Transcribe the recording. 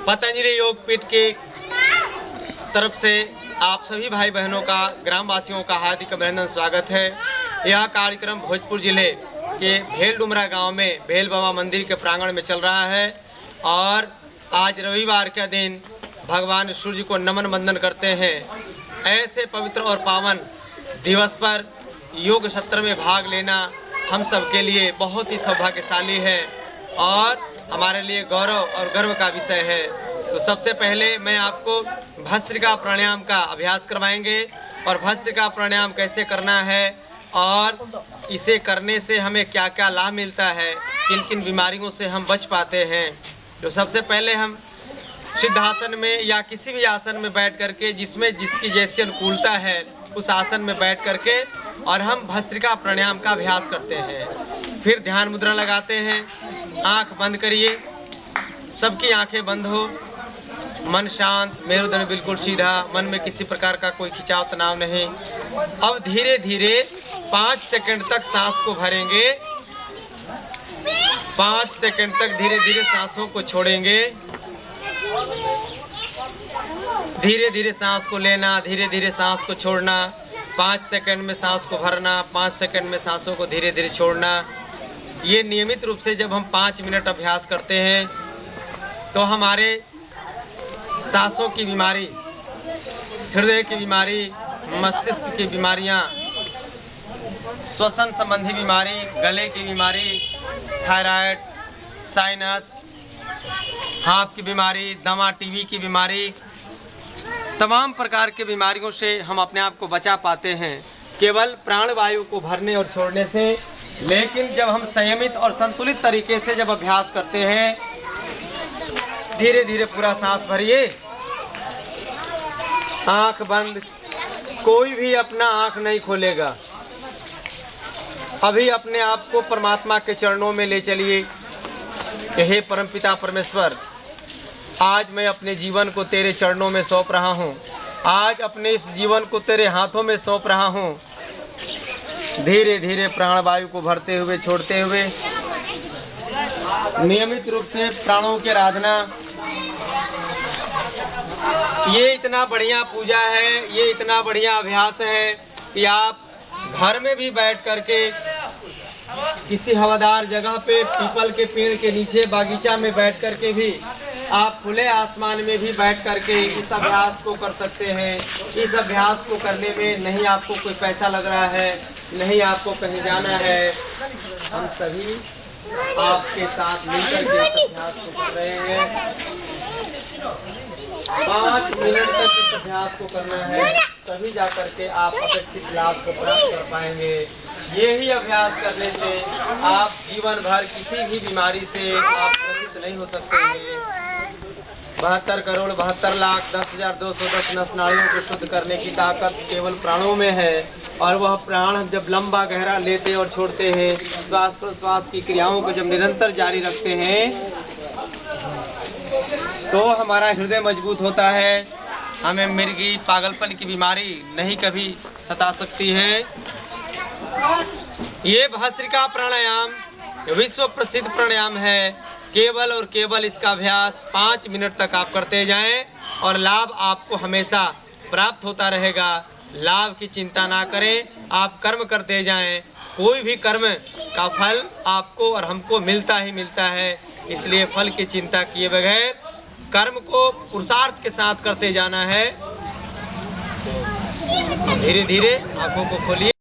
पतंजलि योगपीठ की तरफ से आप सभी भाई बहनों का, ग्राम वासियों का हार्दिक अभिनंदन, स्वागत है। यह कार्यक्रम भोजपुर जिले के भेल डुमरा गांव में भेल बाबा मंदिर के प्रांगण में चल रहा है और आज रविवार का दिन भगवान सूर्य को नमन वंदन करते हैं। ऐसे पवित्र और पावन दिवस पर योग सत्र में भाग लेना हम सब के लिए बहुत ही सौभाग्यशाली है और हमारे लिए गौरव और गर्व का विषय है। तो सबसे पहले मैं आपको भस्त्रिका प्राणायाम का अभ्यास करवाएंगे और भस्त्रिका प्राणायाम कैसे करना है और इसे करने से हमें क्या क्या लाभ मिलता है, किन किन बीमारियों से हम बच पाते हैं। तो सबसे पहले हम सिद्धासन में या किसी भी आसन में बैठ करके, जिसमें जिसकी जैसी अनुकूलता है उस आसन में बैठ करके और हम भस्त्रिका प्राणायाम का अभ्यास करते हैं। फिर ध्यान मुद्रा लगाते हैं, आंख बंद करिए, सबकी आंखें बंद हो, मन शांत, मेरुदंड बिल्कुल सीधा, मन में किसी प्रकार का कोई खिंचाव तनाव नहीं। अब धीरे धीरे 5 सेकंड तक सांस को भरेंगे, 5 सेकंड तक धीरे धीरे सांसों को छोड़ेंगे, धीरे धीरे सांस को लेना, धीरे धीरे सांस को छोड़ना, 5 सेकंड में सांस को भरना, 5 सेकंड में सांसों को धीरे धीरे छोड़ना। ये नियमित रूप से जब हम 5 मिनट अभ्यास करते हैं तो हमारे सांसों की बीमारी, हृदय की बीमारी, मस्तिष्क की बीमारियां, श्वसन संबंधी बीमारी, गले की बीमारी, थायराइड, साइनस, हाथ की बीमारी, दमा, टीबी की बीमारी, तमाम प्रकार के बीमारियों से हम अपने आप को बचा पाते हैं केवल प्राणवायु को भरने और छोड़ने से। लेकिन जब हम संयमित और संतुलित तरीके से जब अभ्यास करते हैं, धीरे धीरे पूरा सांस भरिए, आंख बंद, कोई भी अपना आंख नहीं खोलेगा। अभी अपने आप को परमात्मा के चरणों में ले चलिए कि हे परमपिता परमेश्वर, आज मैं अपने जीवन को तेरे चरणों में सौंप रहा हूँ, आज अपने इस जीवन को तेरे हाथों में सौंप रहा हूँ। धीरे धीरे प्राणवायु को भरते हुए छोड़ते हुए नियमित रूप से प्राणों की आराधना। ये इतना बढ़िया पूजा है, ये इतना बढ़िया अभ्यास है कि आप घर में भी बैठ करके, किसी हवादार जगह पे, पीपल के पेड़ के नीचे, बागीचा में बैठ करके भी, आप खुले आसमान में भी बैठ करके इस अभ्यास को कर सकते हैं। इस अभ्यास को करने में नहीं आपको कोई पैसा लग रहा है, नहीं आपको कहीं जाना है, हम सभी आपके साथ मिलकर के इस अभ्यास को कर रहे हैं। 5 मिनट तक इस अभ्यास को करना है, तभी जाकर के आप अपेक्षित लाभ को प्राप्त कर पाएंगे। यही अभ्यास करने से आप जीवन भर किसी भी बीमारी से आप ग्रसित नहीं हो सकते हैं। 72 करोड़ 72 लाख 10,210 नस नाड़ियों को शुद्ध करने की ताकत केवल प्राणों में है और वह प्राण जब लंबा गहरा लेते और छोड़ते हैं, श्वास प्रश्वास की क्रियाओं को जब निरंतर जारी रखते हैं तो हमारा हृदय मजबूत होता है, हमें मिर्गी, पागलपन की बीमारी नहीं कभी सता सकती है। ये भस्त्रिका प्राणायाम विश्व प्रसिद्ध प्राणायाम है। केवल और केवल इसका अभ्यास 5 मिनट तक आप करते जाएं और लाभ आपको हमेशा प्राप्त होता रहेगा। लाभ की चिंता ना करें, आप कर्म करते जाएं, कोई भी कर्म का फल आपको और हमको मिलता ही मिलता है। इसलिए फल की चिंता किए बगैर कर्म को पुरुषार्थ के साथ करते जाना है। धीरे धीरे आंखों को खोलिए।